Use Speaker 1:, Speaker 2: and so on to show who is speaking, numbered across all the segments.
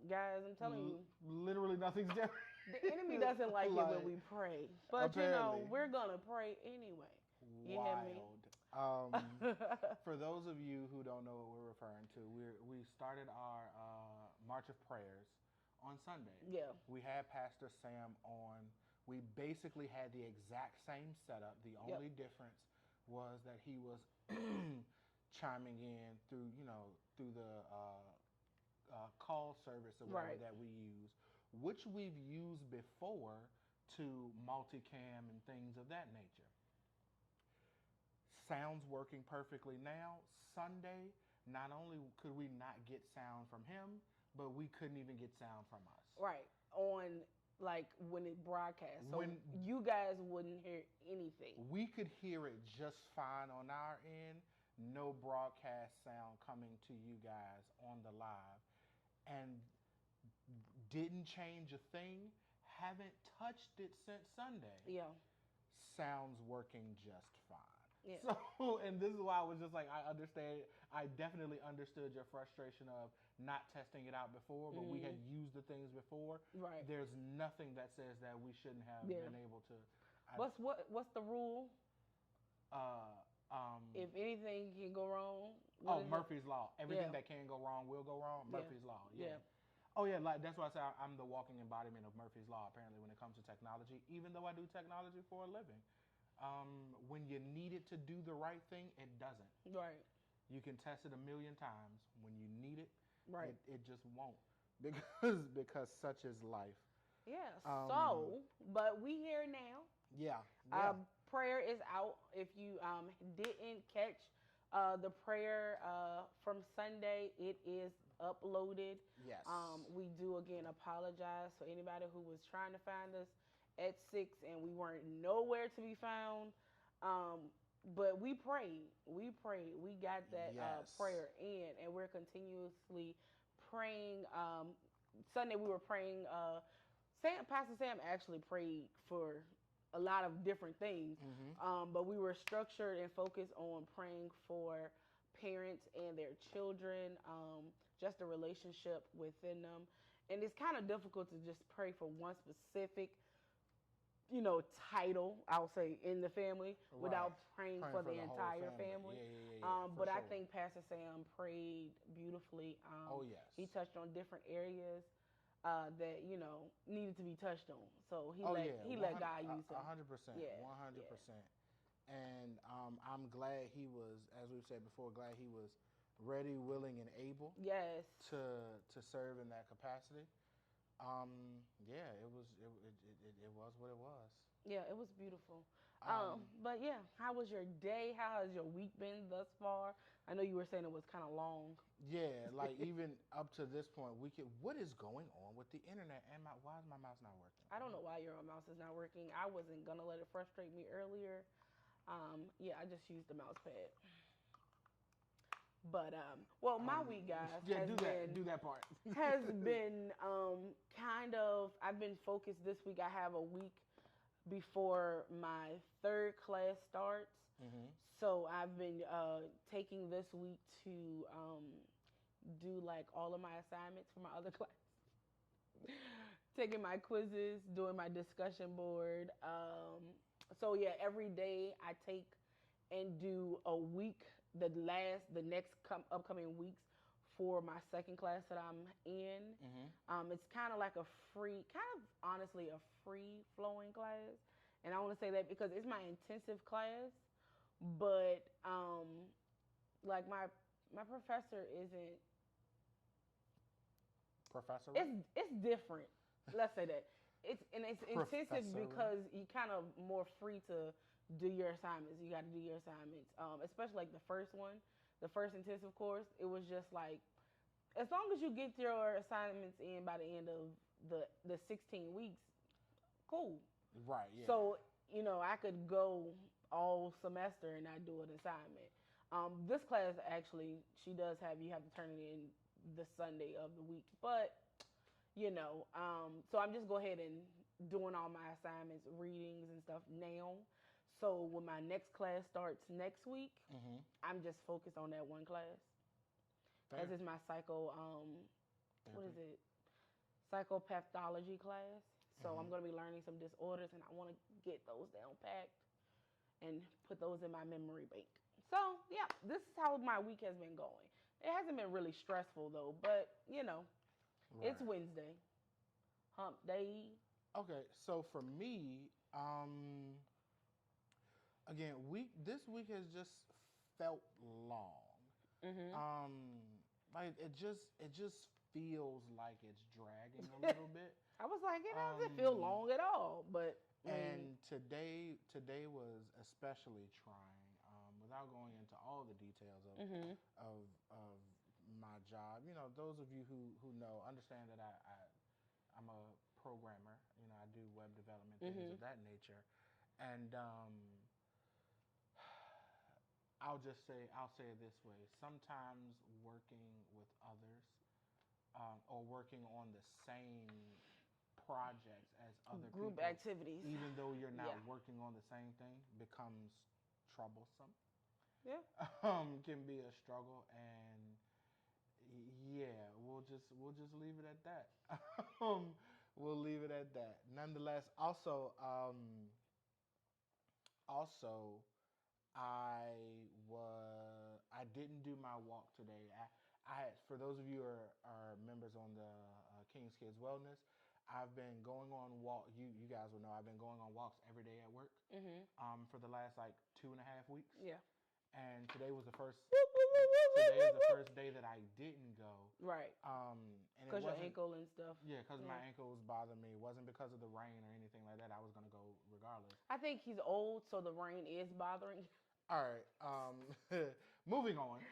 Speaker 1: guys. I'm telling you,
Speaker 2: Literally nothing's different.
Speaker 1: the enemy doesn't like it when we pray. But
Speaker 2: apparently.
Speaker 1: we're gonna pray anyway. You hear me?
Speaker 2: Wild. For those of you who don't know what we're referring to, we started our March of Prayers on Sunday.
Speaker 1: Yeah.
Speaker 2: We had Pastor Sam on. We basically had the exact same setup. The only difference was that he was chiming in through the call service or whatever that we use, which we've used before to multicam and things of that nature. Sound's working perfectly now. Sunday, not only could we not get sound from him, but we couldn't even get sound from us.
Speaker 1: Right. On like when it broadcasts. So you guys wouldn't hear anything.
Speaker 2: We could hear it just fine on our end. No broadcast sound coming to you guys on the live. And didn't change a thing. Haven't touched it since Sunday.
Speaker 1: Yeah.
Speaker 2: Sounds working just fine.
Speaker 1: Yeah.
Speaker 2: So, and this is why I was just like, I understand. I definitely understood your frustration of not testing it out before, but we had used the things before.
Speaker 1: Right.
Speaker 2: There's nothing that says that we shouldn't have been able to.
Speaker 1: What's the rule? If anything can go wrong.
Speaker 2: Murphy's Law. Everything that can go wrong will go wrong. Murphy's Law. Yeah. Oh yeah, like that's why I say I'm the walking embodiment of Murphy's Law. Apparently, when it comes to technology, even though I do technology for a living. When you need it to do the right thing, it doesn't.
Speaker 1: Right.
Speaker 2: You can test it a million times. When you need it, it just won't. Because such is life.
Speaker 1: Yeah. But we here now.
Speaker 2: Yeah.
Speaker 1: Prayer is out. If you didn't catch the prayer from Sunday, it is uploaded.
Speaker 2: Yes.
Speaker 1: We do again apologize for anybody who was trying to find us at 6 and we weren't nowhere to be found. But we prayed. We got that prayer in, and we're continuously praying. Sunday we were praying. Pastor Sam actually prayed for a lot of different things. But we were structured and focused on praying for parents and their children, just the relationship within them. And it's kind of difficult to just pray for one specific title, I'll say, in the family without praying for the entire family. But I think Pastor Sam prayed beautifully. He touched on different areas that needed to be touched on. So he let God use him.
Speaker 2: 100%. 100%. And I'm glad he was, as we've said before, glad he was ready, willing, and able.
Speaker 1: Yes.
Speaker 2: To serve in that capacity. It was what it was.
Speaker 1: Yeah, it was beautiful. But yeah, how was your day? How has your week been thus far? I know you were saying it was kind of long.
Speaker 2: Yeah, like even up to this point, what is going on with the internet and why is my mouse not working?
Speaker 1: I don't know why your mouse is not working. I wasn't gonna let it frustrate me earlier. I just used the mouse pad. But my week, guys,
Speaker 2: do that part.
Speaker 1: has been I've been focused this week. I have a week before my third class starts, so I've been taking this week to do like all of my assignments for my other class, taking my quizzes, doing my discussion board. Every day I take and do a week, the next upcoming weeks for my second class that I'm in. It's kind of like honestly a free flowing class. And I want to say that because it's my intensive class, but like my professor isn't.
Speaker 2: Professor?
Speaker 1: It's different. Let's say that. It's intensive because you kind of more free to do your assignments. You got to do your assignments, especially like the first intensive course. It was just like, as long as you get your assignments in by the end of the 16 weeks, cool.
Speaker 2: Right. Yeah.
Speaker 1: So I could go all semester and not do an assignment. This class actually, she does have you have to turn it in the Sunday of the week, but. So I'm just go ahead and doing all my assignments, readings and stuff now. So when my next class starts next week, I'm just focused on that one class. As is my psycho, what is it? psychopathology class. So I'm
Speaker 2: Mm-hmm.
Speaker 1: going to be learning some disorders, and I want to get those down packed and put those in my memory bank. So yeah, this is how my week has been going. It hasn't been really stressful though, but it's
Speaker 2: Right.
Speaker 1: Wednesday, hump day.
Speaker 2: Okay. So for me, again, this week has just felt long.
Speaker 1: Mhm.
Speaker 2: Um, like it just feels like it's dragging a little bit.
Speaker 1: I was like, it doesn't feel
Speaker 2: Um,
Speaker 1: long at all, but I mean,
Speaker 2: and today was especially trying. Without going into all the details
Speaker 1: mhm,
Speaker 2: of my job, those of you who know understand that I'm a programmer. I do web development, things
Speaker 1: mhm,
Speaker 2: of that nature, and I'll say it this way. Sometimes working with others, or working on the same projects as other
Speaker 1: group
Speaker 2: people,
Speaker 1: activities.
Speaker 2: even though you're not
Speaker 1: Yeah,
Speaker 2: working on the same thing, becomes troublesome.
Speaker 1: yeah.
Speaker 2: Can be a struggle, and yeah, we'll just leave it at that. um, we'll leave it at that. Nonetheless, also, I didn't do my walk today. For those of you who are members on the King's Kids Wellness, I've been going on walk. You guys will know I've been going on walks every day at work.
Speaker 1: Mhm.
Speaker 2: For the last like 2.5 weeks,
Speaker 1: Yeah.
Speaker 2: and today was the first.
Speaker 1: Whoop, whoop, whoop, whoop, whoop,
Speaker 2: Today is
Speaker 1: whoop,
Speaker 2: the
Speaker 1: whoop.
Speaker 2: first day that I didn't go.
Speaker 1: Right.
Speaker 2: And it
Speaker 1: Cause your
Speaker 2: wasn't.
Speaker 1: ankle and stuff.
Speaker 2: Yeah, because my
Speaker 1: Yeah.
Speaker 2: ankle was bothering me. It wasn't because of the rain or anything like that. I was gonna go regardless.
Speaker 1: I think he's old, so the rain is bothering you.
Speaker 2: All right. Moving on.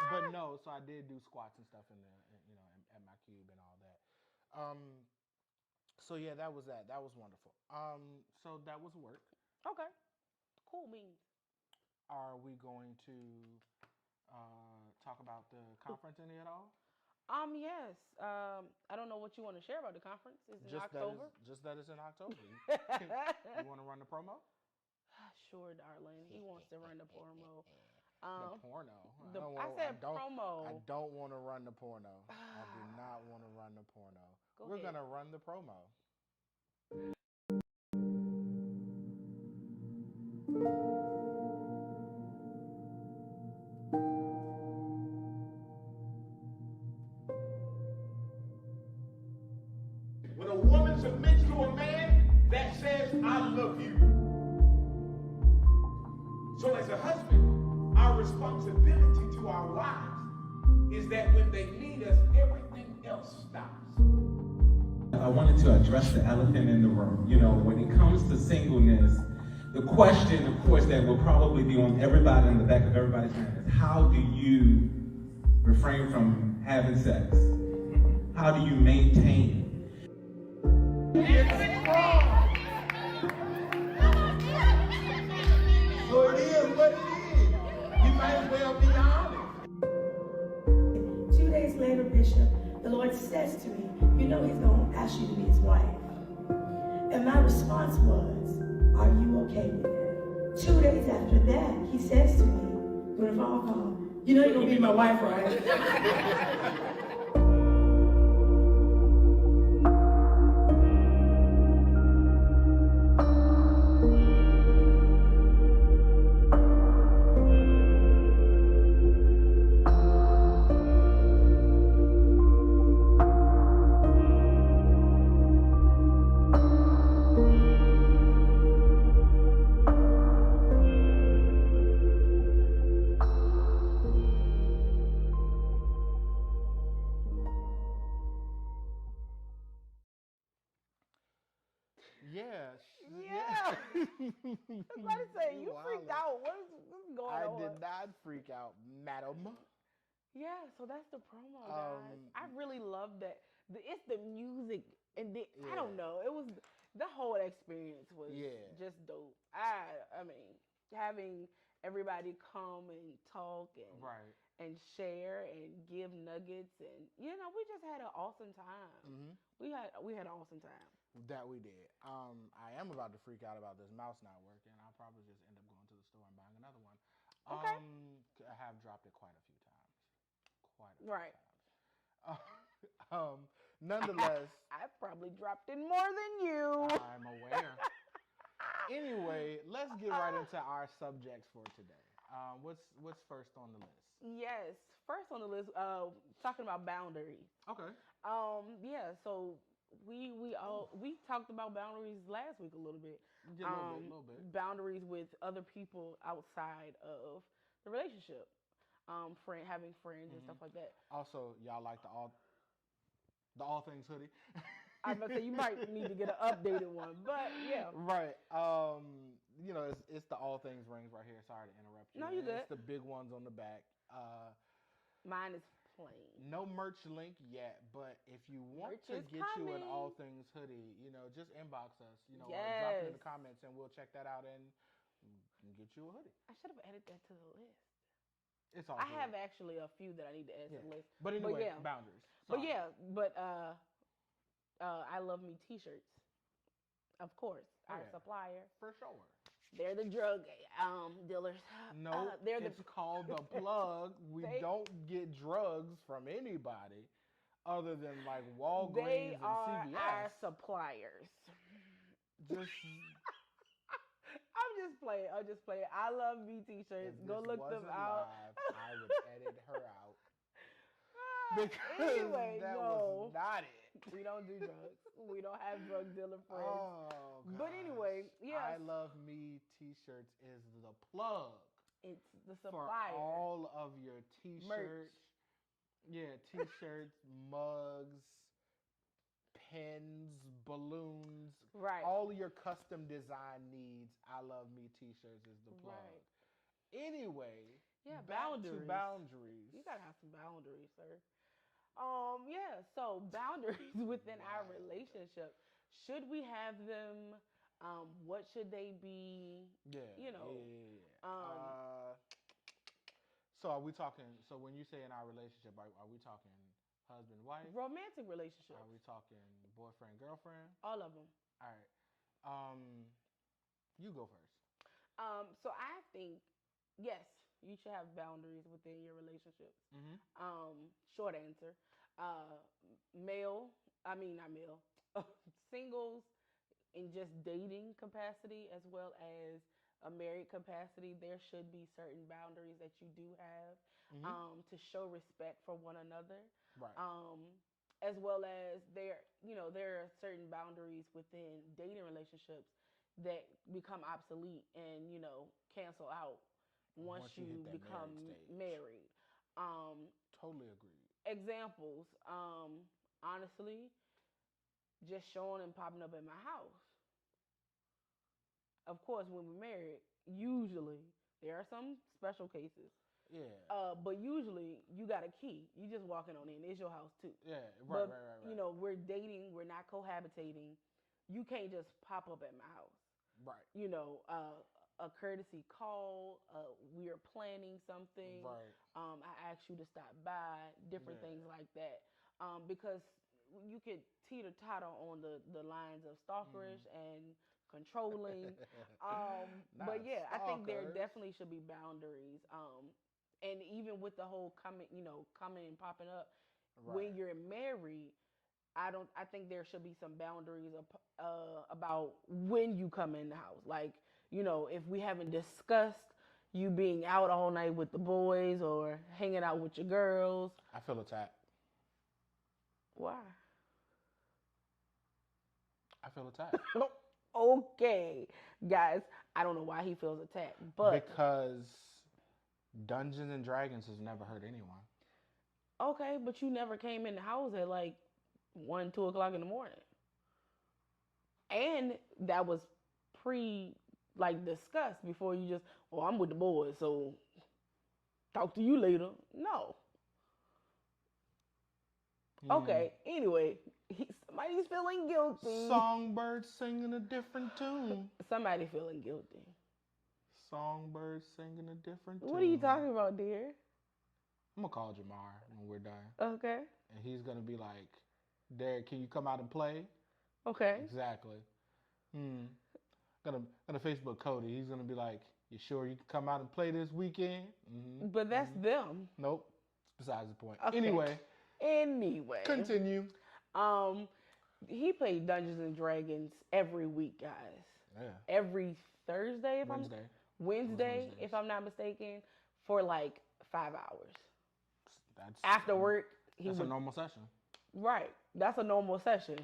Speaker 2: But no, so I did do squats and stuff at my cube and all that. Um, so yeah, that was that. That was wonderful. So that was work.
Speaker 1: Okay. Cool beans.
Speaker 2: Are we going to talk about the conference any at all?
Speaker 1: Yes. I don't know what you want to share about the conference. It's in
Speaker 2: Just that is
Speaker 1: October.
Speaker 2: just that it's in October. You want to run the promo?
Speaker 1: Sure, darling. He wants to run the promo.
Speaker 2: The
Speaker 1: Um,
Speaker 2: porno.
Speaker 1: I said
Speaker 2: I
Speaker 1: promo.
Speaker 2: don't want to run the porno. I do not want to run the porno.
Speaker 1: Go
Speaker 2: We're
Speaker 1: ahead.
Speaker 2: gonna run the promo.
Speaker 3: When a woman submits to a man, that says, I love you. So as a husband, our responsibility to our wives is that when they need us, everything else stops.
Speaker 4: I wanted to address the elephant in the room. When it comes to singleness, the question, of course, that will probably be on everybody in the back of everybody's mind is how do you refrain from having sex? How do you maintain?
Speaker 3: So it is what it is. You might as well be honest.
Speaker 5: 2 days later, Bishop, the Lord says to me, he's going to ask you to be his wife. And my response was, are you okay with that? 2 days after that, he says to me, when a phone call, you're going to be my wife, right?
Speaker 2: Yeah.
Speaker 1: Yeah. I was about to say, you freaked out. What's going
Speaker 2: I
Speaker 1: on?
Speaker 2: did not freak out, madam.
Speaker 1: Yeah, so that's the promo,
Speaker 2: Um,
Speaker 1: guys. I really love that. It's the music, and I don't
Speaker 2: Yeah.
Speaker 1: know. It was the whole experience was
Speaker 2: Yeah.
Speaker 1: just dope. I mean, having everybody come and talk
Speaker 2: Right.
Speaker 1: and share and give nuggets, and we just had an awesome time.
Speaker 2: Mm-hmm.
Speaker 1: We had an awesome time.
Speaker 2: That we did. I am about to freak out about this mouse not working. I'll probably just end up going to the store and buying another one.
Speaker 1: Okay.
Speaker 2: I have dropped it quite a few times. Quite a few
Speaker 1: Right.
Speaker 2: times. Um, Nonetheless,
Speaker 1: I probably dropped in more than you.
Speaker 2: I'm aware. Anyway, let's get right into our subjects for today. What's first on the list?
Speaker 1: Yes, first on the list, talking about boundaries.
Speaker 2: Okay.
Speaker 1: Yeah, so we talked about boundaries last week a little bit.
Speaker 2: Yeah, a little bit.
Speaker 1: Boundaries with other people outside of the relationship. Having friends and stuff like that.
Speaker 2: Also, y'all like the all things hoodie.
Speaker 1: I was about to say you might need to get an updated one, but yeah.
Speaker 2: Right. You know, it's the all things rings right here. Sorry to interrupt you.
Speaker 1: No, you good.
Speaker 2: It's the big ones on the back.
Speaker 1: Mine is plain.
Speaker 2: No merch link yet, but if you want
Speaker 1: Merch
Speaker 2: to
Speaker 1: is
Speaker 2: get you an
Speaker 1: coming.
Speaker 2: all things hoodie, you know, just inbox us, you know, or
Speaker 1: Yes.
Speaker 2: drop it in the comments and we'll check that out and get you a hoodie.
Speaker 1: I should have added that to the list.
Speaker 2: It's all
Speaker 1: I
Speaker 2: good.
Speaker 1: have actually a few that I need to add to the list.
Speaker 2: But anyway,
Speaker 1: yeah.
Speaker 2: boundaries.
Speaker 1: But
Speaker 2: Sorry.
Speaker 1: yeah, I Love Me t-shirts. Of course, our
Speaker 2: Yeah.
Speaker 1: supplier.
Speaker 2: For sure.
Speaker 1: They're the drug dealers.
Speaker 2: No,
Speaker 1: they're
Speaker 2: it's called The Plug. We don't get drugs from anybody other than like Walgreens
Speaker 1: They
Speaker 2: and
Speaker 1: are
Speaker 2: CVS.
Speaker 1: our suppliers.
Speaker 2: Just
Speaker 1: I'm just playing. I Love Me t-shirts.
Speaker 2: if
Speaker 1: Go
Speaker 2: this
Speaker 1: look them
Speaker 2: wasn't
Speaker 1: out.
Speaker 2: live, I would edit her out because
Speaker 1: Anyway,
Speaker 2: that
Speaker 1: no.
Speaker 2: was not it.
Speaker 1: We don't do drugs. We don't have drug dealer friends.
Speaker 2: Oh,
Speaker 1: But anyway,
Speaker 2: gosh.
Speaker 1: yes.
Speaker 2: I Love Me t-shirts is the plug
Speaker 1: It's the
Speaker 2: for
Speaker 1: supplier.
Speaker 2: all of your t-shirts.
Speaker 1: Merch.
Speaker 2: Yeah, t-shirts, mugs, pens, balloons,
Speaker 1: Right.
Speaker 2: all of your custom design needs. I Love Me t-shirts is the plug.
Speaker 1: Right.
Speaker 2: Anyway,
Speaker 1: Yeah,
Speaker 2: back
Speaker 1: boundaries.
Speaker 2: to boundaries.
Speaker 1: You gotta have some boundaries, sir. Yeah. So boundaries within our relationship. Should we have them? What should they be?
Speaker 2: Yeah.
Speaker 1: You know,
Speaker 2: so are we talking? So when you say in our relationship, are we talking husband wife?
Speaker 1: Romantic relationships.
Speaker 2: Are we talking boyfriend girlfriend?
Speaker 1: All of them.
Speaker 2: All right. You go first.
Speaker 1: So I think yes, you should have boundaries within your relationships.
Speaker 2: Mm-hmm.
Speaker 1: Short answer. Not male. Singles in just dating capacity as well as a married capacity, there should be certain boundaries that you do have to show respect for one another.
Speaker 2: Right.
Speaker 1: As well as there are certain boundaries within dating relationships that become obsolete and, cancel out once
Speaker 2: you
Speaker 1: you
Speaker 2: hit that
Speaker 1: become
Speaker 2: married stage.
Speaker 1: married.
Speaker 2: Totally agreed.
Speaker 1: Examples, honestly, just showing and popping up at my house. Of course, when we're married, usually there are some special cases.
Speaker 2: Yeah.
Speaker 1: But usually you got a key. You just walking on in. It's your house too.
Speaker 2: Yeah. Right.
Speaker 1: But,
Speaker 2: Right.
Speaker 1: We're dating. We're not cohabitating. You can't just pop up at my house.
Speaker 2: Right.
Speaker 1: A courtesy call. We are planning something.
Speaker 2: Right.
Speaker 1: I asked you to stop by. Different things like that. Because you could teeter-totter on the lines of stalkerish and controlling. But yeah, I think there definitely should be boundaries. And even with the whole coming and popping up when you're married, I think there should be some boundaries about when you come in the house. Like, if we haven't discussed you being out all night with the boys or hanging out with your girls.
Speaker 2: I feel attacked.
Speaker 1: Why?
Speaker 2: I feel attacked.
Speaker 1: Okay, guys, I don't know why he feels attacked, but
Speaker 2: because Dungeons and Dragons has never hurt anyone.
Speaker 1: Okay, but you never came in the house at like 1, 2 o'clock in the morning, and that was discussed before you just, I'm with the boys, so talk to you later. No. Okay. Anyway, somebody's feeling guilty.
Speaker 2: Songbird singing a different tune.
Speaker 1: Somebody feeling guilty.
Speaker 2: Songbird singing a different tune.
Speaker 1: What are you talking about, dear?
Speaker 2: I'm gonna call Jamar when we're done.
Speaker 1: Okay.
Speaker 2: And he's gonna be like, Derek, can you come out and play?
Speaker 1: Okay.
Speaker 2: Exactly. Gonna Facebook Cody. He's gonna be like, you sure you can come out and play this weekend? Mm-hmm.
Speaker 1: But that's them.
Speaker 2: Nope. It's besides the point.
Speaker 1: Okay.
Speaker 2: Anyway.
Speaker 1: Anyway.
Speaker 2: Continue.
Speaker 1: He played Dungeons and Dragons every week, guys.
Speaker 2: Yeah.
Speaker 1: Every Thursday,
Speaker 2: Wednesday.
Speaker 1: Wednesday, if I'm not mistaken, for like 5 hours.
Speaker 2: That's
Speaker 1: After work,
Speaker 2: That's a normal session.
Speaker 1: right. That's a normal session.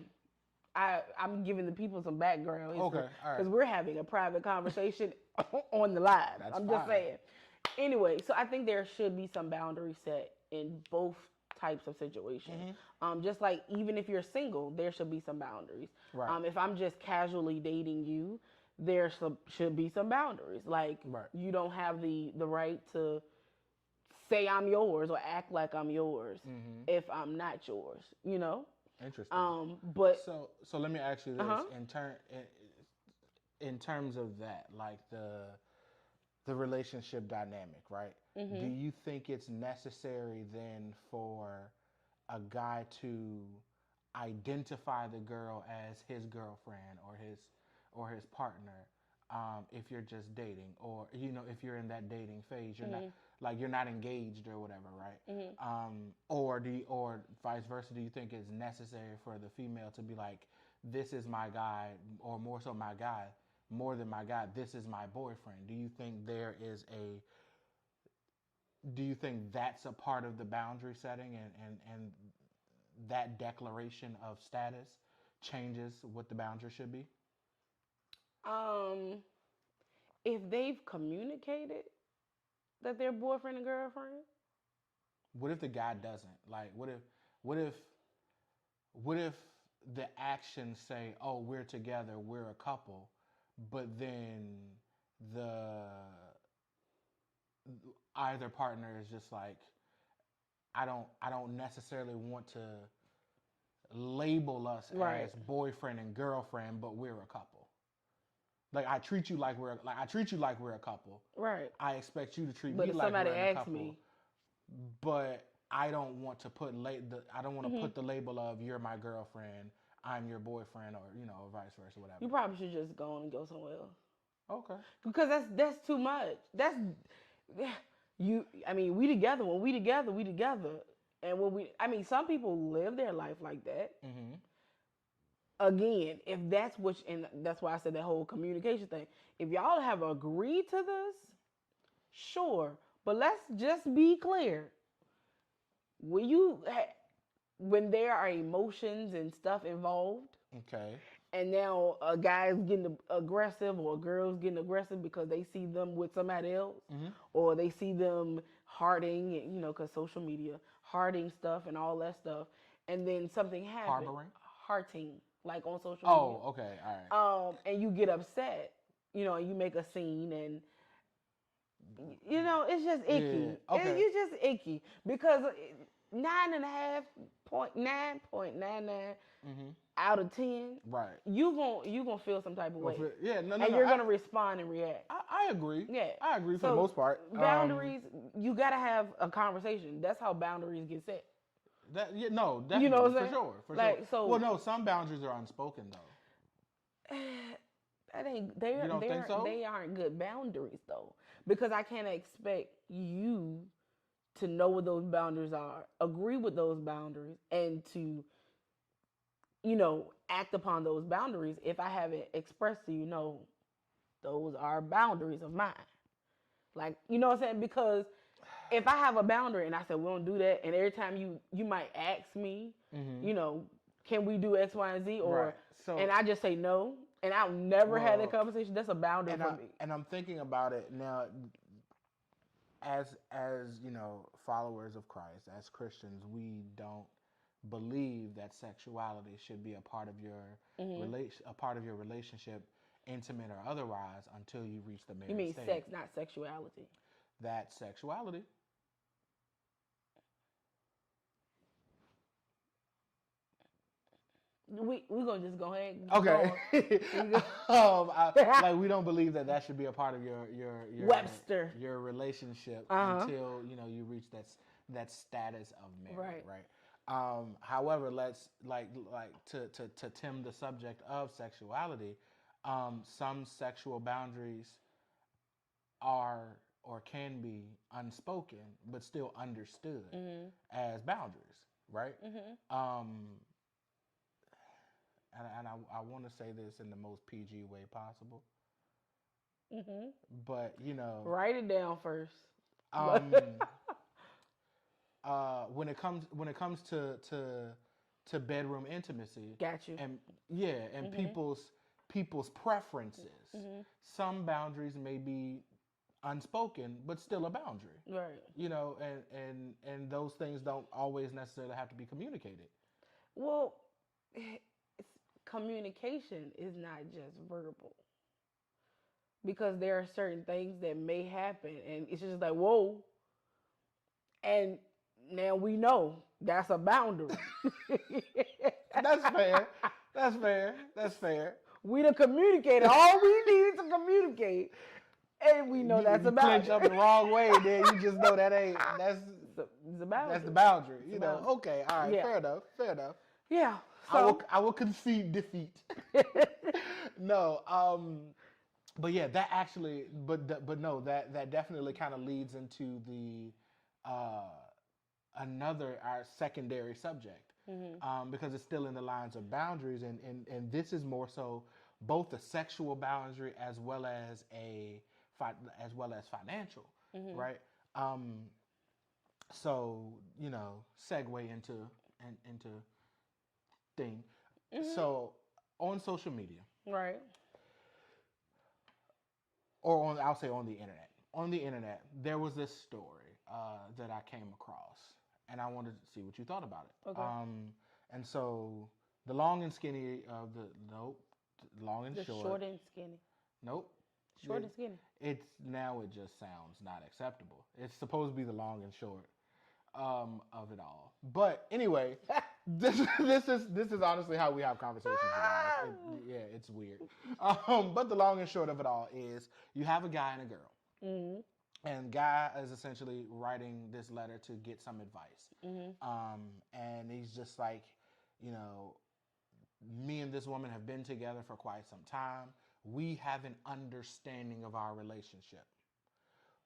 Speaker 1: I'm giving the people some background history,
Speaker 2: Okay, all right.
Speaker 1: because we're having a private conversation on the live.
Speaker 2: That's
Speaker 1: I'm just
Speaker 2: fine.
Speaker 1: saying. Anyway, so I think there should be some boundaries set in both types of situations. Just like even if you're single, there should be some boundaries.
Speaker 2: Right.
Speaker 1: If I'm just casually dating you, there should be some boundaries. Like
Speaker 2: Right.
Speaker 1: you don't have the right to say I'm yours or act like I'm yours if I'm not yours. You know.
Speaker 2: Interesting.
Speaker 1: But
Speaker 2: So let me ask you this:
Speaker 1: Uh-huh.
Speaker 2: in terms of that, like the relationship dynamic, right?
Speaker 1: Mm-hmm.
Speaker 2: Do you think it's necessary then for a guy to identify the girl as his girlfriend or his partner if you're just dating, or if you're in that dating phase, you're not like you're not engaged or whatever, right? Or vice versa? Do you think it's necessary for the female to be like, this is my guy, or more so my guy, more than my guy, this is my boyfriend? Do you think that's a part of the boundary setting, and that declaration of status changes what the boundary should be?
Speaker 1: If they've communicated that they're boyfriend and girlfriend,
Speaker 2: What if the guy doesn't? Like, what if the actions say, "Oh, we're together, we're a couple," but then either partner is just like, I don't necessarily want to label us
Speaker 1: Right.
Speaker 2: as boyfriend and girlfriend, but we're a couple. Like I treat you like we're a couple.
Speaker 1: right?
Speaker 2: I expect you to treat
Speaker 1: But
Speaker 2: me
Speaker 1: if
Speaker 2: like
Speaker 1: somebody
Speaker 2: we're a
Speaker 1: asks
Speaker 2: couple.
Speaker 1: me,
Speaker 2: But I don't want to put put the label of you're my girlfriend, I'm your boyfriend, or or vice versa, whatever.
Speaker 1: you probably should just go on and go somewhere else.
Speaker 2: Okay.
Speaker 1: Because that's too much. I mean, we together. When we together, we together. And some people live their life like that.
Speaker 2: Mm-hmm.
Speaker 1: Again, if that's and that's why I said that whole communication thing. If y'all have agreed to this, sure. But let's just be clear. When there are emotions and stuff involved,
Speaker 2: Okay.
Speaker 1: and now a guy's getting aggressive or a girl's getting aggressive because they see them with somebody else, or they see them hearting, because social media, hearting stuff and all that stuff, and then something happens.
Speaker 2: Harboring?
Speaker 1: Hearting, like on social
Speaker 2: Oh, okay. All right.
Speaker 1: and you get upset, and you make a scene, and it's just icky.
Speaker 2: Yeah, okay.
Speaker 1: It's just icky because 9.99 out of 10,
Speaker 2: Right.
Speaker 1: you gonna feel some type of way,
Speaker 2: Yeah. No.
Speaker 1: and you're gonna respond and react.
Speaker 2: I agree.
Speaker 1: Yeah,
Speaker 2: I agree for
Speaker 1: So,
Speaker 2: the most part.
Speaker 1: Boundaries, you gotta have a conversation. That's how boundaries get set.
Speaker 2: Definitely,
Speaker 1: what I'm saying?
Speaker 2: for
Speaker 1: Like,
Speaker 2: sure.
Speaker 1: so-
Speaker 2: Well, no, some boundaries are unspoken though.
Speaker 1: That ain't
Speaker 2: You don't think so?
Speaker 1: They aren't good boundaries though, because I can't expect you to know what those boundaries are, agree with those boundaries, and to act upon those boundaries if I haven't expressed to you, those are boundaries of mine. Like, you know what I'm saying? Because if I have a boundary and I said we don't do that, and every time you might ask me, can we do X, Y, and Z, or
Speaker 2: Right. So-
Speaker 1: and I just say no, and I'll never have that
Speaker 2: Well,
Speaker 1: conversation. That's a boundary for me.
Speaker 2: And I'm thinking about it now. As followers of Christ, as Christians, we don't believe that sexuality should be a part of your relationship, intimate or otherwise, until you reach the marriage
Speaker 1: You mean
Speaker 2: stage.
Speaker 1: sex, not sexuality.
Speaker 2: That sexuality.
Speaker 1: We're gonna just go ahead. And
Speaker 2: Okay.
Speaker 1: go on.
Speaker 2: Like we don't believe that should be a part of your
Speaker 1: Webster.
Speaker 2: your relationship until you reach that status of marriage, right? However, let's like to tend the subject of sexuality. Some sexual boundaries are or can be unspoken, but still understood as boundaries, right? I want to say this in the most PG way possible,
Speaker 1: Mhm.
Speaker 2: but
Speaker 1: Write it down first.
Speaker 2: um, when it comes to bedroom intimacy,
Speaker 1: Got you.
Speaker 2: and and people's preferences, some boundaries may be unspoken, but still a boundary.
Speaker 1: Right.
Speaker 2: And those things don't always necessarily have to be communicated.
Speaker 1: Well, communication is not just verbal, because there are certain things that may happen, and it's just like, whoa, and now we know that's a boundary.
Speaker 2: That's fair. That's fair. That's fair.
Speaker 1: We done communicated all we needed to communicate, and we know that's
Speaker 2: you
Speaker 1: a
Speaker 2: clench
Speaker 1: boundary.
Speaker 2: up the wrong way, then you just know that's
Speaker 1: It's a boundary.
Speaker 2: that's the boundary.
Speaker 1: boundary.
Speaker 2: Okay, all right,
Speaker 1: Yeah.
Speaker 2: fair enough. Fair enough.
Speaker 1: Yeah.
Speaker 2: I
Speaker 1: So,
Speaker 2: will concede defeat. No, but yeah, that actually, but no, that definitely kind of leads into the our secondary subject, because it's still in the lines of boundaries, and this is more so both a sexual boundary as well as financial, right? So segue into thing. So on social media,
Speaker 1: right.
Speaker 2: or I'll say on the internet. On the internet, there was this story that I came across, and I wanted to see what you thought about it.
Speaker 1: Okay.
Speaker 2: And so the long and skinny of long and
Speaker 1: The
Speaker 2: short.
Speaker 1: short and skinny.
Speaker 2: Nope.
Speaker 1: Short and skinny.
Speaker 2: It just sounds not acceptable. It's supposed to be the long and short of it all. But anyway, this is honestly how we have conversations with guys. It's weird. But the long and short of it all is you have a guy and a girl.
Speaker 1: Mm-hmm.
Speaker 2: And guy is essentially writing this letter to get some advice. And he's just like, me and this woman have been together for quite some time. We have an understanding of our relationship.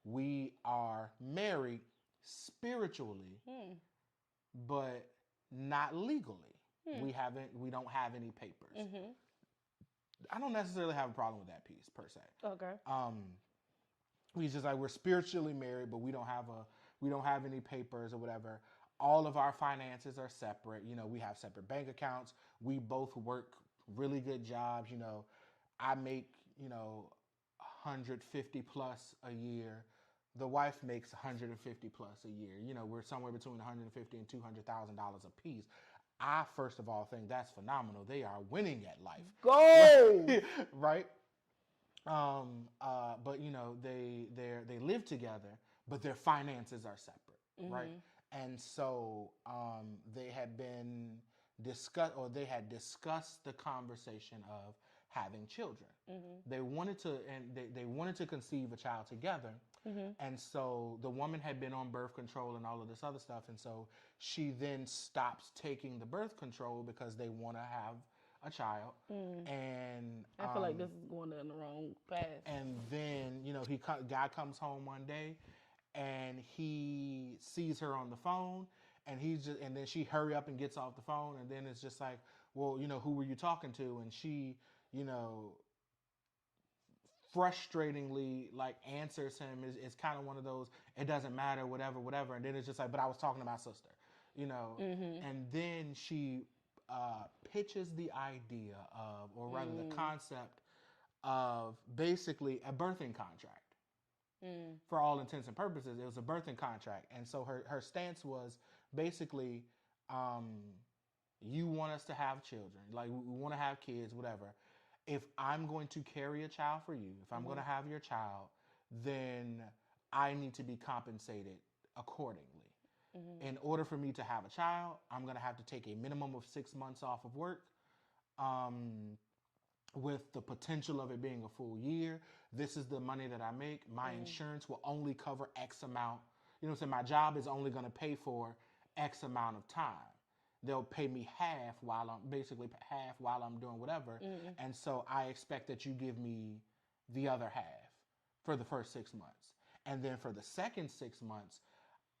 Speaker 2: We are married spiritually, but not legally. We don't have any papers. I don't necessarily have a problem with that piece per se.
Speaker 1: Okay.
Speaker 2: He's just like, we're spiritually married, but we don't have any papers or whatever. All of our finances are separate. We have separate bank accounts. We both work really good jobs. I make 150 plus a year. The wife makes 150 plus a year. We're somewhere between 150 and $200,000 a piece. I first of all think that's phenomenal. They are winning at life.
Speaker 1: Go.
Speaker 2: Right? But they live together, but their finances are separate, right? And so they had discussed the conversation of having children. They wanted to conceive a child together. And so the woman had been on birth control and all of this other stuff, and so she then stops taking the birth control because they want to have a child. And
Speaker 1: I feel like this is going down the wrong path.
Speaker 2: And then guy comes home one day, and he sees her on the phone, and then she hurry up and gets off the phone, and then it's just like, well, who were you talking to? And she, frustratingly answers him. Is kind of one of those, it doesn't matter, whatever. And then it's just like, but I was talking to my sister, And then she pitches the idea of, or rather the concept of, basically a birthing contract. For all intents and purposes, it was a birthing contract. And so her stance was basically, you want us to have children, we want to have kids, whatever. If I'm going to carry a child for you, if I'm going to have your child, then I need to be compensated accordingly. In order for me to have a child, I'm going to have to take a minimum of 6 months off of work, with the potential of it being a full year. This is the money that I make. My insurance will only cover X amount. My job is only going to pay for X amount of time. They'll pay me half while I'm doing whatever. And so I expect that you give me the other half for the first 6 months. And then for the second 6 months,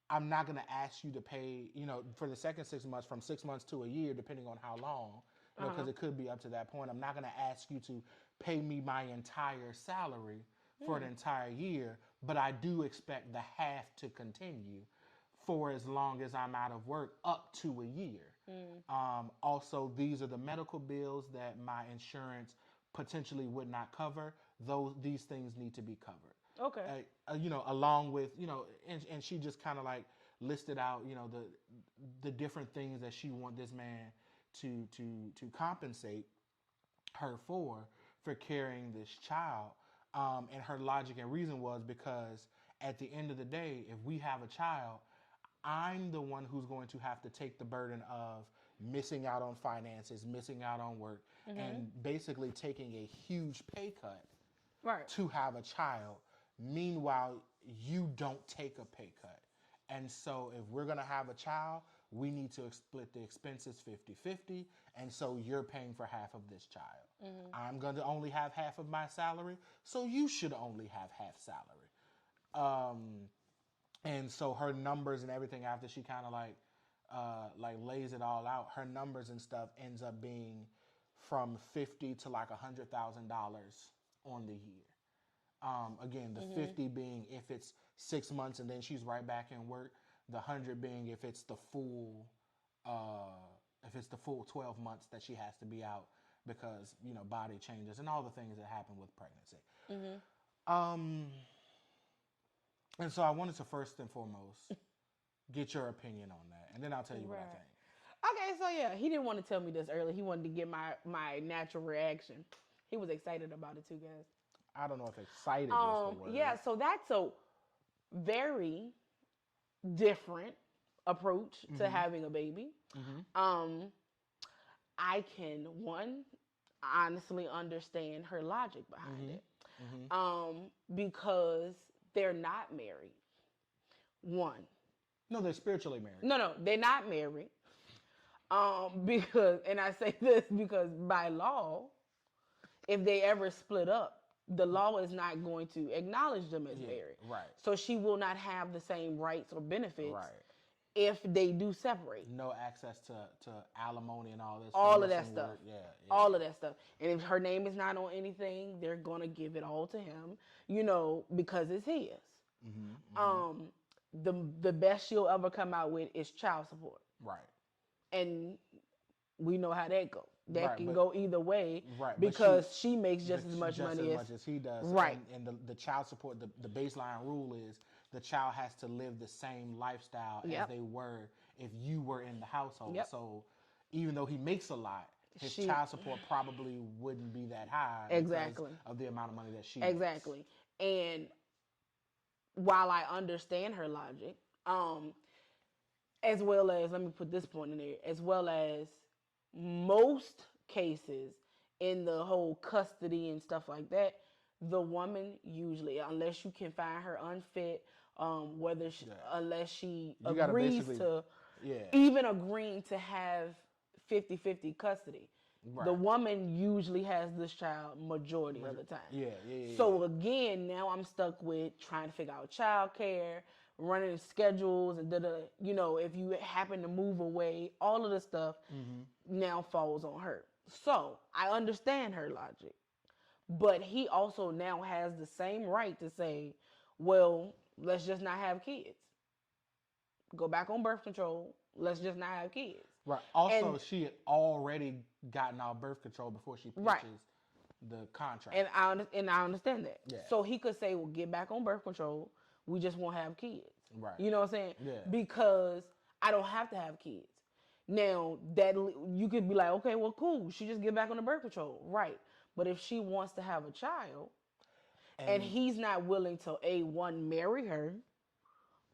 Speaker 2: I'm not going to ask you to pay, for the second 6 months, from 6 months to a year, depending on how long because it could be up to that point. I'm not going to ask you to pay me my entire salary for an entire year, but I do expect the half to continue for as long as I'm out of work, up to a year. Also, these are the medical bills that my insurance potentially would not cover. These things need to be covered.
Speaker 1: Okay.
Speaker 2: Along with, and she just kind of like listed out, the different things that she want this man to compensate her for carrying this child. And her logic and reason was because at the end of the day, if we have a child, I'm the one who's going to have to take the burden of missing out on finances, missing out on work, and basically taking a huge pay cut to have a child. Meanwhile, you don't take a pay cut. And so if we're going to have a child, we need to split the expenses 50-50. And so you're paying for half of this child. I'm going to only have half of my salary, so you should only have half salary. And so her numbers and everything, after she kind of like lays it all out, her numbers and stuff ends up being from $50,000 to like $100,000 on the year. Again, the 50 being if it's 6 months and then she's right back in work. The 100 being if it's the full 12 months that she has to be out because body changes and all the things that happen with pregnancy. And so I wanted to first and foremost get your opinion on that, and then I'll tell you what I think.
Speaker 1: Okay, so yeah, he didn't want to tell me this early. He wanted to get my natural reaction. He was excited about it too, guys.
Speaker 2: I don't know if excited is the word.
Speaker 1: Yeah, so that's a very different approach to having a baby. I can, honestly understand her logic behind it. Because they're not married. One.
Speaker 2: No, they're spiritually married.
Speaker 1: No, they're not married. Because, and I say this because by law, if they ever split up, the law is not going to acknowledge them as married.
Speaker 2: Right.
Speaker 1: So she will not have the same rights or benefits if they do separate.
Speaker 2: No access to alimony and all this.
Speaker 1: All of that stuff.
Speaker 2: Yeah.
Speaker 1: All of that stuff. And if her name is not on anything, they're going to give it all to him, because it's his. The best she'll ever come out with is child support.
Speaker 2: Right.
Speaker 1: And we know how that goes. That can
Speaker 2: but-
Speaker 1: go either way
Speaker 2: Right, but
Speaker 1: because she makes just as much
Speaker 2: just
Speaker 1: money
Speaker 2: as much as he does.
Speaker 1: Right.
Speaker 2: And the child support, the baseline rule is the child has to live the same lifestyle as they were if you were in the household. So even though he makes a lot, his child support probably wouldn't be that high because of the amount of money that she makes.
Speaker 1: And while I understand her logic, as well as, let me put this point in there, as well as most cases in the whole custody and stuff like that, the woman usually, unless you can find her unfit, unless she agrees to, even agreeing to have 50-50 custody, the woman usually has this child majority of the time. So again, now I'm stuck with trying to figure out childcare, running schedules, and if you happen to move away, all of the stuff now falls on her. So I understand her logic, but he also now has the same right to say, well, let's just not have kids. Go back on birth control. Let's just not have kids.
Speaker 2: Right. Also, she had already gotten out birth control before she pitches the contract.
Speaker 1: And I understand that. Yeah. So he could say, well, get back on birth control. We just won't have kids.
Speaker 2: Right.
Speaker 1: You know what I'm saying?
Speaker 2: Yeah.
Speaker 1: Because I don't have to have kids. Now, that you could be like, okay, well, cool. She just get back on the birth control. Right. But if she wants to have a child and he's not willing to, A1, marry her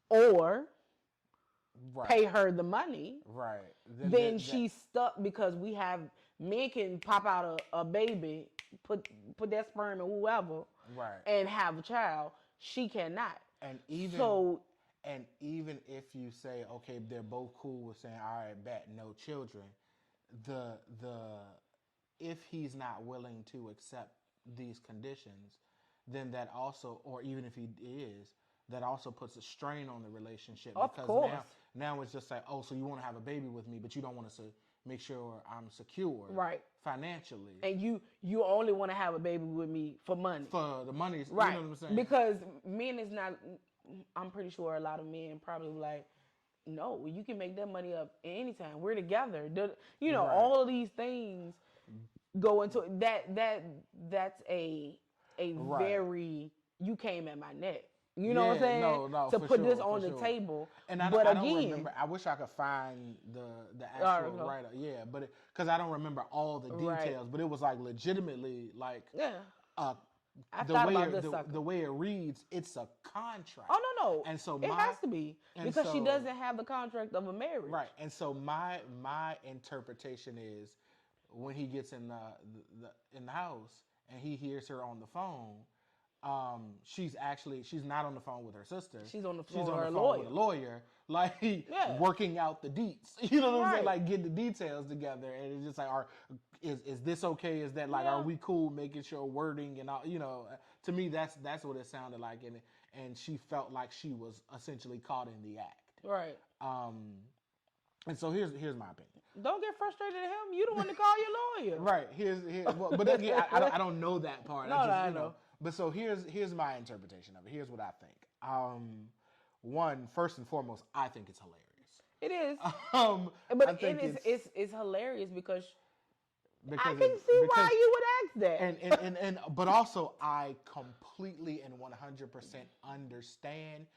Speaker 1: or pay her the money, then she's stuck because men can pop out a baby, put that sperm in whoever, and have a child. She cannot.
Speaker 2: And even if you say, okay, they're both cool with saying, all right, bet, no children, if he's not willing to accept these conditions, then that also, or even if he is, that also puts a strain on the relationship.
Speaker 1: Of course.
Speaker 2: Now it's just like, oh, so you want to have a baby with me, but you don't want us to make sure I'm secure
Speaker 1: Right.
Speaker 2: financially.
Speaker 1: And you only want to have a baby with me for money.
Speaker 2: For the money,
Speaker 1: Right.
Speaker 2: you know what I'm saying?
Speaker 1: Because men is not, I'm pretty sure a lot of men probably like, no, you can make that money up anytime. We're together. You know,
Speaker 2: Right.
Speaker 1: all of these things go into it. That's a
Speaker 2: Right.
Speaker 1: very, you came at my neck. You know what I'm
Speaker 2: Yeah,
Speaker 1: saying?
Speaker 2: no,
Speaker 1: to
Speaker 2: for
Speaker 1: put this
Speaker 2: sure,
Speaker 1: on
Speaker 2: for
Speaker 1: the
Speaker 2: sure.
Speaker 1: table.
Speaker 2: And I
Speaker 1: but
Speaker 2: don't
Speaker 1: again,
Speaker 2: remember. I wish I could find the actual
Speaker 1: Article.
Speaker 2: write-up. Yeah, but because I don't remember all the
Speaker 1: Right.
Speaker 2: details, but it was like legitimately like
Speaker 1: yeah.
Speaker 2: uh,
Speaker 1: I
Speaker 2: the
Speaker 1: thought
Speaker 2: way
Speaker 1: about
Speaker 2: it,
Speaker 1: this
Speaker 2: the,
Speaker 1: sucker.
Speaker 2: the way it reads, it's a contract.
Speaker 1: Oh no.
Speaker 2: And so
Speaker 1: it has to be
Speaker 2: and
Speaker 1: because she
Speaker 2: so-
Speaker 1: doesn't have the contract of a marriage.
Speaker 2: Right. And so my interpretation is when he gets in the house and he hears her on the phone, she's not on the phone with her sister.
Speaker 1: She's on the phone
Speaker 2: She's
Speaker 1: with
Speaker 2: on
Speaker 1: her
Speaker 2: the phone with a lawyer, like
Speaker 1: Yeah.
Speaker 2: working out the deets. You know what I'm saying?
Speaker 1: Right.
Speaker 2: Like get the details together, and it's just like, is this okay? Is that like,
Speaker 1: Yeah.
Speaker 2: are we cool? Making sure wording and all. You know, to me that's what it sounded like, and she felt like she was essentially caught in the act.
Speaker 1: Right.
Speaker 2: And so here's my opinion.
Speaker 1: Don't get frustrated at him. You the one to call your lawyer.
Speaker 2: Right. But again, I don't know that part.
Speaker 1: No, I know.
Speaker 2: But so here's my interpretation of it. Here's what I think. One, first and foremost, I think it's hilarious.
Speaker 1: It is.
Speaker 2: I
Speaker 1: But
Speaker 2: think
Speaker 1: it's hilarious because I
Speaker 2: because
Speaker 1: can
Speaker 2: it-
Speaker 1: see why
Speaker 2: because-
Speaker 1: you would ask that.
Speaker 2: and but also I completely and 100% understand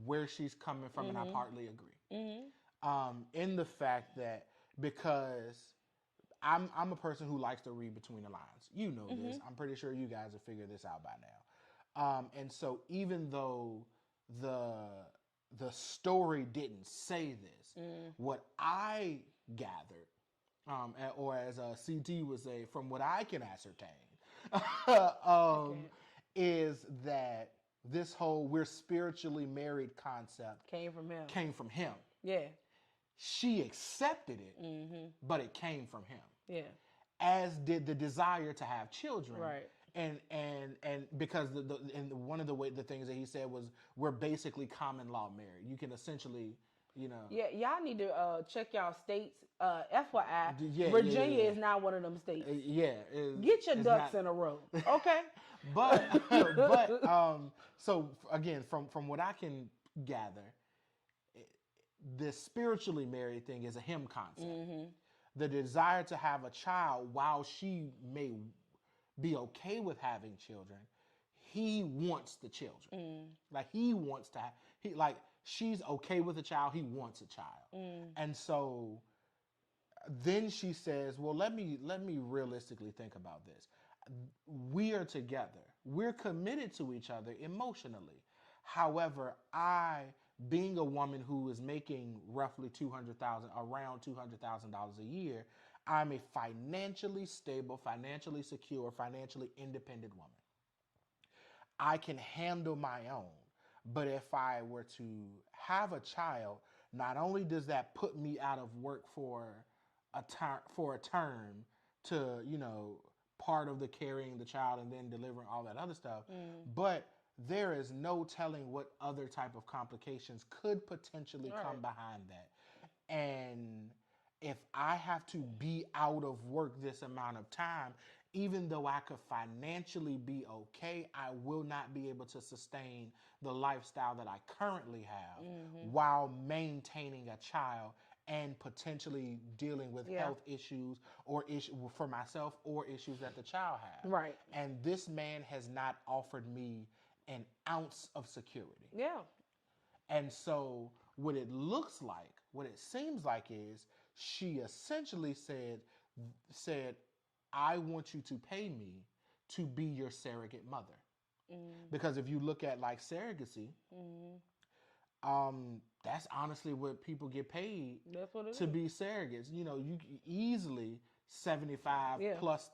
Speaker 2: where she's coming from, and I partly agree. In the fact that because I'm a person who likes to read between the lines. You know this. I'm pretty sure you guys have figured this out by now. And so even though the story didn't say this, what I gathered, or as CT would say, from what I can ascertain, is that this whole "we're spiritually married" concept
Speaker 1: Came from him.
Speaker 2: came from him.
Speaker 1: Yeah.
Speaker 2: She accepted it, but it came from him.
Speaker 1: Yeah.
Speaker 2: As did the desire to have children.
Speaker 1: Right.
Speaker 2: And because and one of the things that he said was, we're basically common law married. You can essentially, you know.
Speaker 1: Yeah, y'all need to check y'all states. FYI,
Speaker 2: Yeah,
Speaker 1: Virginia
Speaker 2: yeah.
Speaker 1: is not one of them states.
Speaker 2: Yeah.
Speaker 1: Get your ducks in a row, okay?
Speaker 2: But so again, from what I can gather, this spiritually married thing is a him concept. The desire to have a child, while she may be okay with having children, he wants the children. Like he wants to have, she's okay with a child, he wants a child. And so then she says, well, let me realistically think about this. We are together. We're committed to each other emotionally. However, being a woman who is making roughly around $200,000 a year, I'm a financially stable, financially secure, financially independent woman. I can handle my own. But if I were to have a child, not only does that put me out of work for a term to, part of the carrying the child and then delivering all that other stuff, but there is no telling what other type of complications could potentially come behind that. And if I have to be out of work this amount of time, even though I could financially be okay, I will not be able to sustain the lifestyle that I currently have while maintaining a child and potentially dealing with health issues or for myself or issues that the child has.
Speaker 1: Right.
Speaker 2: And this man has not offered me an ounce of security.
Speaker 1: Yeah.
Speaker 2: And so what it looks like, what it seems like is she essentially said, I want you to pay me to be your surrogate mother. Because if you look at like surrogacy, that's honestly what people get paid
Speaker 1: That's what it
Speaker 2: to
Speaker 1: is.
Speaker 2: be surrogates. You easily $75,000 plus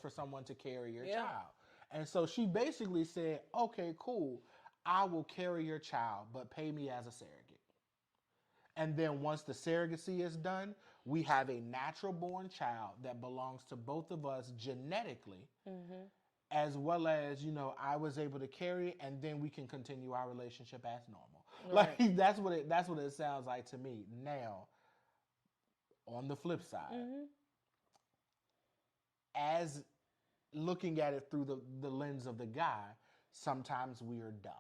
Speaker 2: for someone to carry your child. And so she basically said, okay, cool, I will carry your child, but pay me as a surrogate. And then once the surrogacy is done, we have a natural born child that belongs to both of us genetically, as well as, I was able to carry it, and then we can continue our relationship as normal.
Speaker 1: Right.
Speaker 2: Like that's what it sounds like to me. Now, on the flip side,
Speaker 1: Mm-hmm.
Speaker 2: as looking at it through the lens of the guy, sometimes we are dumb.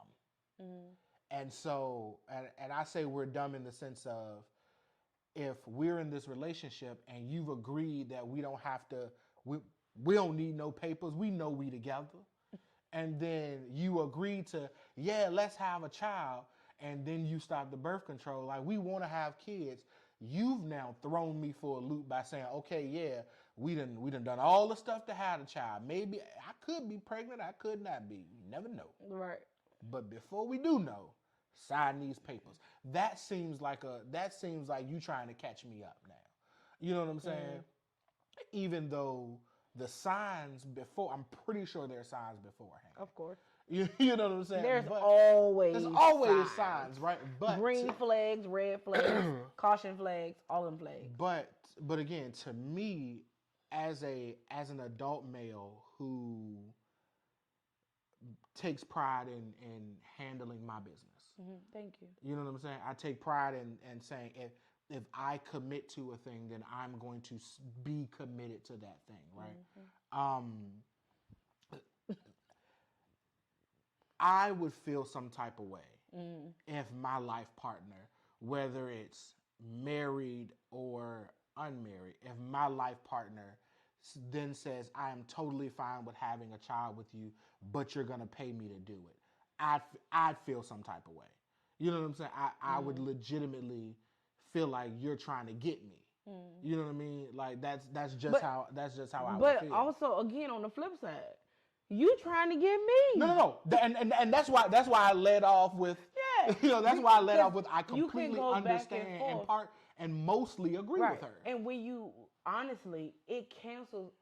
Speaker 1: Mm-hmm.
Speaker 2: And so, and I say we're dumb in the sense of, if we're in this relationship and you've agreed that we don't have to, we don't need no papers, we know we together, and then you agree to, yeah, let's have a child, and then you stop the birth control, like we want to have kids, you've now thrown me for a loop by saying, okay, yeah, we done all the stuff to have a child. Maybe I could be pregnant, I could not be. You never know.
Speaker 1: Right.
Speaker 2: But before we do know, sign these papers. That seems like you trying to catch me up now. You know what I'm saying? Even though the signs before, I'm pretty sure there are signs beforehand.
Speaker 1: Of course.
Speaker 2: You know what I'm saying?
Speaker 1: There's
Speaker 2: But
Speaker 1: always
Speaker 2: signs, right? But
Speaker 1: green flags, red flags, caution flags, all them flags.
Speaker 2: But again, to me, as an adult male who takes pride in handling my business.
Speaker 1: Thank you.
Speaker 2: You know what I'm saying? I take pride in saying if I commit to a thing, then I'm going to be committed to that thing, right? I would feel some type of way if my life partner, whether it's married or unmarried, if my life partner then says, I am totally fine with having a child with you, but you're going to pay me to do it. I'd feel some type of way. You know what I'm saying? I would legitimately feel like you're trying to get me. You know what I mean? Like that's just how I would feel.
Speaker 1: But also, again, on the flip side, you trying to get me.
Speaker 2: No. And that's why I led off with that's why I led off with I completely understand and part and mostly agree with her.
Speaker 1: And when you honestly, it cancels.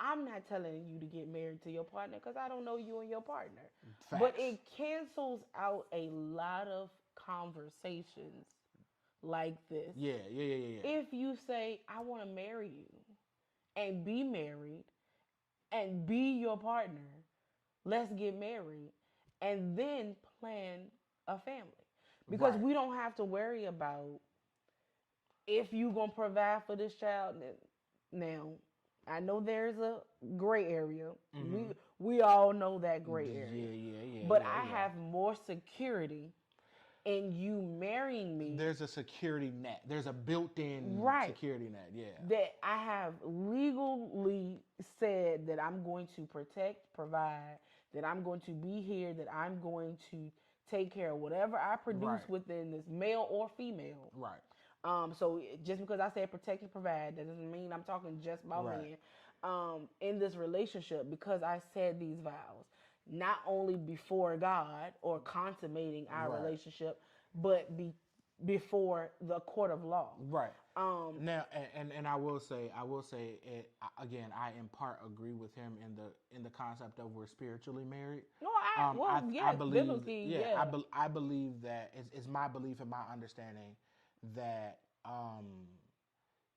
Speaker 1: I'm not telling you to get married to your partner because I don't know you and your partner.
Speaker 2: Facts.
Speaker 1: But it cancels out a lot of conversations like this.
Speaker 2: Yeah.
Speaker 1: If you say, I want to marry you and be married and be your partner, let's get married and then plan a family. Because we don't have to worry about if you're going to provide for this child. Now, I know there's a gray area. We all know that gray area.
Speaker 2: Yeah.
Speaker 1: But I have more security in you marrying me.
Speaker 2: There's a security net. There's a built-in security net, yeah.
Speaker 1: That I have legally said that I'm going to protect, provide, that I'm going to be here, that I'm going to take care of whatever I produce within this, male or female.
Speaker 2: Right.
Speaker 1: So just because I said protect and provide, that doesn't mean I'm talking just about men. In this relationship, because I said these vows, not only before God or consummating our relationship, but before the court of law.
Speaker 2: Right. Now, and I will say it again. I in part agree with him in the concept of we're spiritually married.
Speaker 1: No, I believe, biblically,
Speaker 2: I believe that it's my belief and my understanding that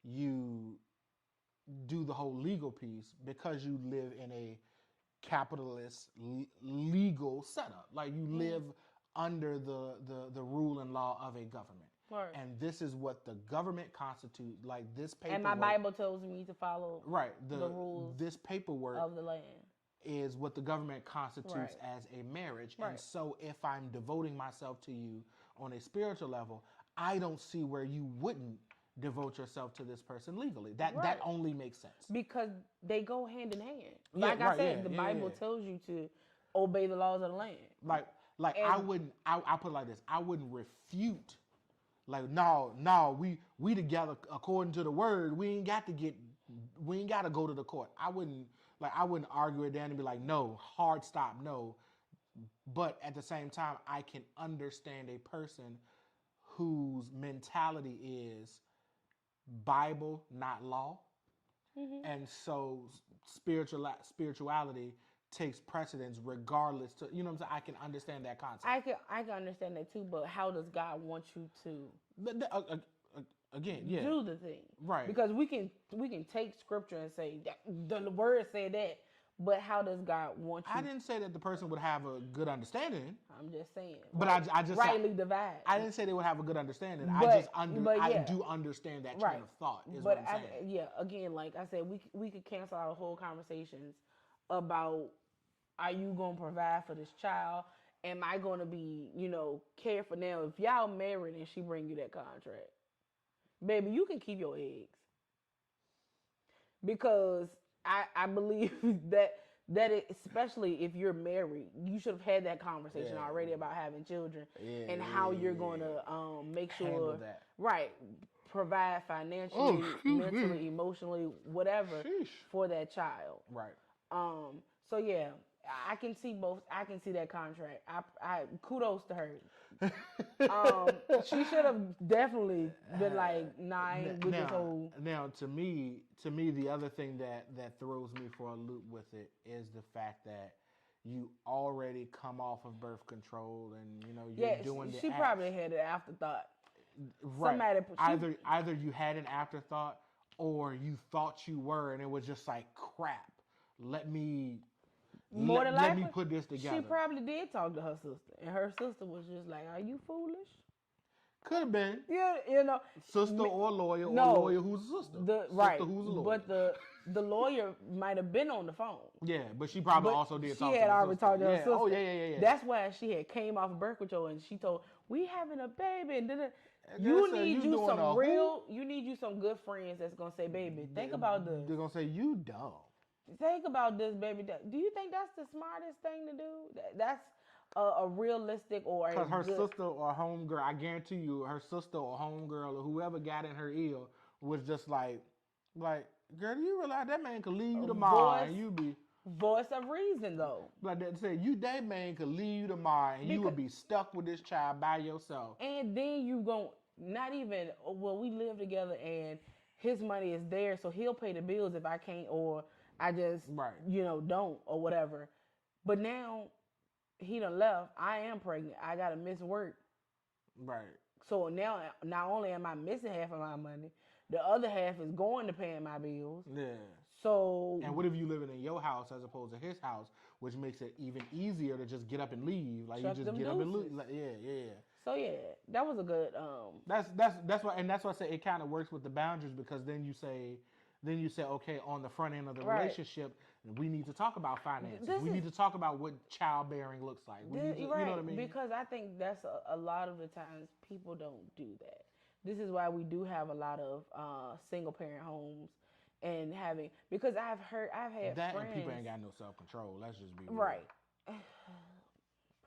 Speaker 2: you do the whole legal piece because you live in a capitalist legal setup. Like you live under the rule and law of a government.
Speaker 1: Right.
Speaker 2: And this is what the government constitutes. Like this paperwork.
Speaker 1: And my Bible tells me to follow the rules.
Speaker 2: This paperwork
Speaker 1: of the land
Speaker 2: is what the government constitutes as a marriage. And so if I'm devoting myself to you on a spiritual level, I don't see where you wouldn't devote yourself to this person legally. That only makes sense.
Speaker 1: Because they go hand in hand. Like I said, the Bible tells you to obey the laws of the land.
Speaker 2: Like I wouldn't, I'll put it like this. I wouldn't refute, like, no, we together according to the word. We ain't got to go to the court. I wouldn't argue it down and be like, no, hard stop, no. But at the same time, I can understand a person whose mentality is Bible, not law. And so spirituality takes precedence regardless to, you know what I'm saying? I can understand that concept.
Speaker 1: I can understand that too, but how does God want you to
Speaker 2: again,
Speaker 1: do the thing?
Speaker 2: Right.
Speaker 1: Because we can take scripture and say that the word said that, But how does God want you?
Speaker 2: I didn't say that the person would have a good understanding.
Speaker 1: I'm just saying.
Speaker 2: But I just
Speaker 1: rightly divide.
Speaker 2: I didn't say they would have a good understanding.
Speaker 1: But-
Speaker 2: I do understand that train of thought. Is
Speaker 1: But
Speaker 2: what I'm saying.
Speaker 1: yeah, again, like I said, we could cancel out whole conversations about, are you gonna provide for this child? Am I gonna be, care for now? If y'all married and she bring you that contract, baby, you can keep your eggs. Because I believe that especially if you're married, you should have had that conversation already about having children and how you're going to make sure,
Speaker 2: that.
Speaker 1: right, provide financially, mentally, emotionally, whatever for that child.
Speaker 2: Right.
Speaker 1: So yeah, I can see both. I can see that contract. I kudos to her. She should have definitely been like, nah, I ain't with this whole.
Speaker 2: Now, to me, the other thing that throws me for a loop with it is the fact that you already come off of birth control, and you're doing the.
Speaker 1: She probably had an afterthought.
Speaker 2: Right. Either you had an afterthought, or you thought you were, and it was just like, crap. Let me put this together.
Speaker 1: She probably did talk to her sister, and her sister was just like, "Are you foolish?"
Speaker 2: Could have been.
Speaker 1: Yeah,
Speaker 2: sister or lawyer, or lawyer who's a sister. Sister who's a lawyer.
Speaker 1: But the lawyer might have been on the phone.
Speaker 2: Yeah, but she probably also did talk to her sister.
Speaker 1: She had already talked to her sister.
Speaker 2: Oh, yeah.
Speaker 1: That's why she had came off of birth control, and she told, we having a baby, and you need you some good friends that's gonna say, baby, think about this.
Speaker 2: They're gonna say, you dumb.
Speaker 1: Think about this, baby. Do you think that's the smartest thing to do? That's a realistic or
Speaker 2: because her sister or homegirl, I guarantee you, her sister or homegirl or whoever got in her ear was just like, girl, do you realize that man could leave you tomorrow and you be
Speaker 1: voice of reason though.
Speaker 2: Like that say, that man could leave you tomorrow and you would be stuck with this child by yourself.
Speaker 1: And then you gon' not even, well, we live together and his money is there, so he'll pay the bills if I can't, or I just, don't, or whatever. But now he done left. I am pregnant. I gotta miss work.
Speaker 2: Right.
Speaker 1: So now, not only am I missing half of my money, the other half is going to paying my bills.
Speaker 2: Yeah.
Speaker 1: So.
Speaker 2: And what if you living in your house as opposed to his house, which makes it even easier to just get up and leave? Like you just get up and leave. Like, yeah.
Speaker 1: So yeah, that was a good.
Speaker 2: That's why, and that's why I say it kind of works with the boundaries, because then you say, okay, on the front end of the relationship, we need to talk about finances. We need to talk about what childbearing looks like. You know what I mean?
Speaker 1: Because I think that's a lot of the times people don't do that. This is why we do have a lot of single parent homes and because I've had
Speaker 2: that
Speaker 1: friends.
Speaker 2: And people ain't got no self control. Let's just be real.
Speaker 1: Right.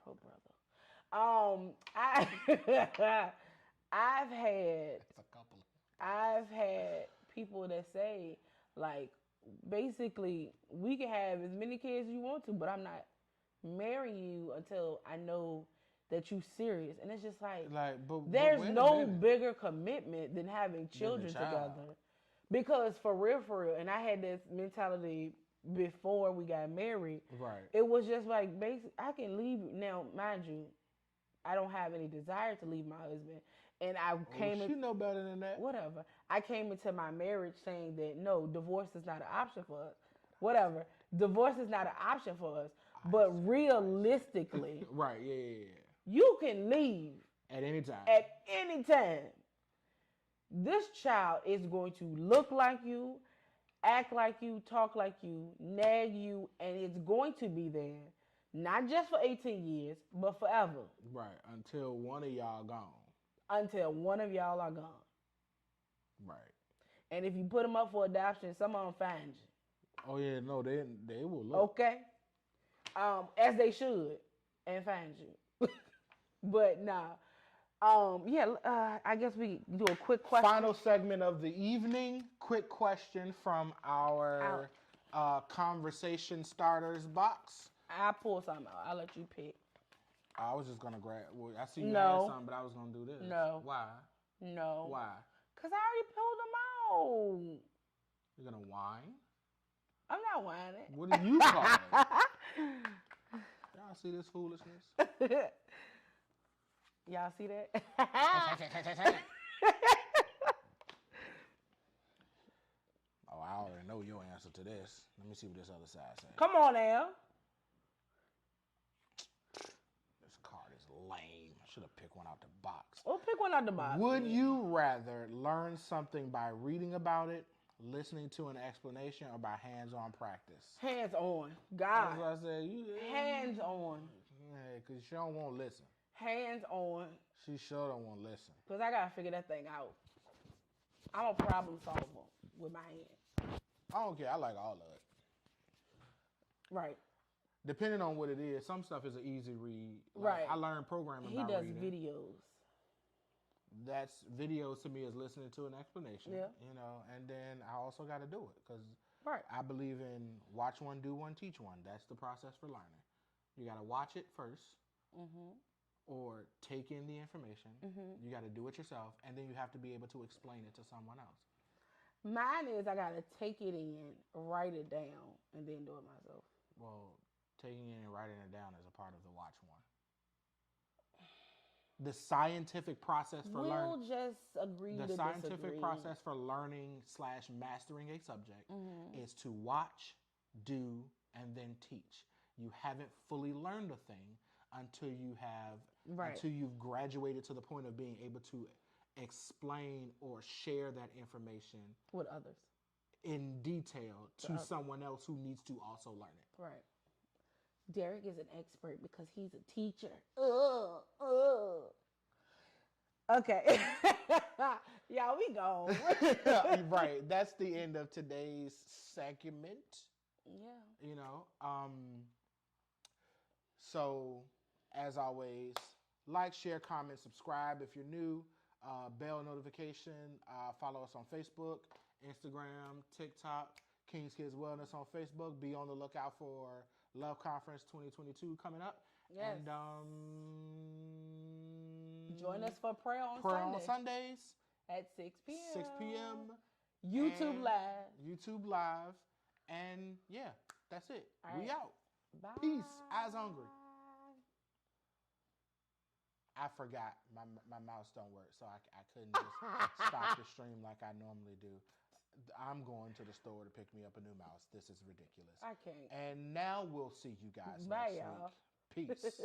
Speaker 1: Pro brother. I've had people that say, like, basically, we can have as many kids as you want to, but I'm not marrying you until I know that you serious. And it's just like there's no bigger commitment than having children together. Because for real, and I had this mentality before we got married.
Speaker 2: Right.
Speaker 1: It was just like, basically, I can leave you. Now, mind you, I don't have any desire to leave my husband. And
Speaker 2: you know better than that.
Speaker 1: Whatever. I came into my marriage saying that, no, divorce is not an option for us. Whatever. Divorce is not an option for us. But realistically.
Speaker 2: Right, yeah.
Speaker 1: You can leave.
Speaker 2: At any time.
Speaker 1: At any time. This child is going to look like you, act like you, talk like you, nag you, and it's going to be there. Not just for 18 years, but forever.
Speaker 2: Right, until one of y'all gone.
Speaker 1: Until one of y'all are gone.
Speaker 2: Right.
Speaker 1: And if you put them up for adoption, some of them find you.
Speaker 2: Oh, yeah, no, they will look.
Speaker 1: Okay. As they should, and find you. But nah. I guess we do a quick question.
Speaker 2: Final segment of the evening. Quick question from our conversation starters box.
Speaker 1: I'll pull something out. I'll let you pick.
Speaker 2: I was just going to grab. Well, I see you had something, but I was going to do this.
Speaker 1: No.
Speaker 2: Why?
Speaker 1: No.
Speaker 2: Why?
Speaker 1: Because I already pulled them out.
Speaker 2: You're going to whine?
Speaker 1: I'm not whining.
Speaker 2: What do you call it? Y'all see this foolishness?
Speaker 1: Y'all see that?
Speaker 2: Oh, I already know your answer. answer to this. Let me see what this other side says.
Speaker 1: Come on now.
Speaker 2: This card is lame. I should have picked one out the box.
Speaker 1: We'll pick one out the box.
Speaker 2: Would you rather learn something by reading about it, listening to an explanation, or by hands-on practice?
Speaker 1: Hands on.
Speaker 2: That's
Speaker 1: God.
Speaker 2: what I said.
Speaker 1: Hands on.
Speaker 2: Because she don't want to listen.
Speaker 1: Hands on.
Speaker 2: She sure don't want to listen.
Speaker 1: Because I got to figure that thing out. I'm a problem solver with my hands.
Speaker 2: I don't care. I like all of it.
Speaker 1: Right.
Speaker 2: Depending on what it is, some stuff is an easy read.
Speaker 1: Right.
Speaker 2: I learned programming
Speaker 1: He
Speaker 2: by
Speaker 1: does
Speaker 2: reading.
Speaker 1: videos.
Speaker 2: That's videos to me is listening to an explanation.
Speaker 1: Yeah.
Speaker 2: You know, and then I also got to do it because
Speaker 1: Right.
Speaker 2: I believe in watch one, do one, teach one. That's the process for learning. You got to watch it first, or take in the information. You got to do it yourself, and then you have to be able to explain it to someone else.
Speaker 1: Mine is I got to take it in, write it down, and then do it myself.
Speaker 2: Well, taking it and writing it down is a part of the watch one. The scientific process for learning.
Speaker 1: We'll just agree to
Speaker 2: The scientific
Speaker 1: disagree.
Speaker 2: process for learning / mastering a subject is to watch, do, and then teach. You haven't fully learned a thing until you've graduated to the point of being able to explain or share that information
Speaker 1: With others.
Speaker 2: in detail to someone else who needs to also learn it.
Speaker 1: Right. Derek is an expert because he's a teacher. Okay. Yeah, we go.
Speaker 2: Right. That's the end of today's segment.
Speaker 1: Yeah.
Speaker 2: You know, so as always, like, share, comment, subscribe if you're new, bell notification, follow us on Facebook, Instagram, TikTok, King's Kids Wellness on Facebook. Be on the lookout for Love Conference 2022 coming up.
Speaker 1: Yes.
Speaker 2: And
Speaker 1: Join us for prayer on
Speaker 2: Sundays
Speaker 1: at 6 p.m.
Speaker 2: 6 p.m.
Speaker 1: YouTube
Speaker 2: and
Speaker 1: Live.
Speaker 2: YouTube Live. And yeah, that's it.
Speaker 1: All
Speaker 2: We
Speaker 1: right.
Speaker 2: out.
Speaker 1: Bye.
Speaker 2: Peace. Eyes hungry. I forgot my mouse don't work, so I couldn't just stop the stream like I normally do. I'm going to the store to pick me up a new mouse. This is ridiculous.
Speaker 1: I can't.
Speaker 2: And now we'll see you guys
Speaker 1: Bye,
Speaker 2: next
Speaker 1: y'all.
Speaker 2: week. Peace.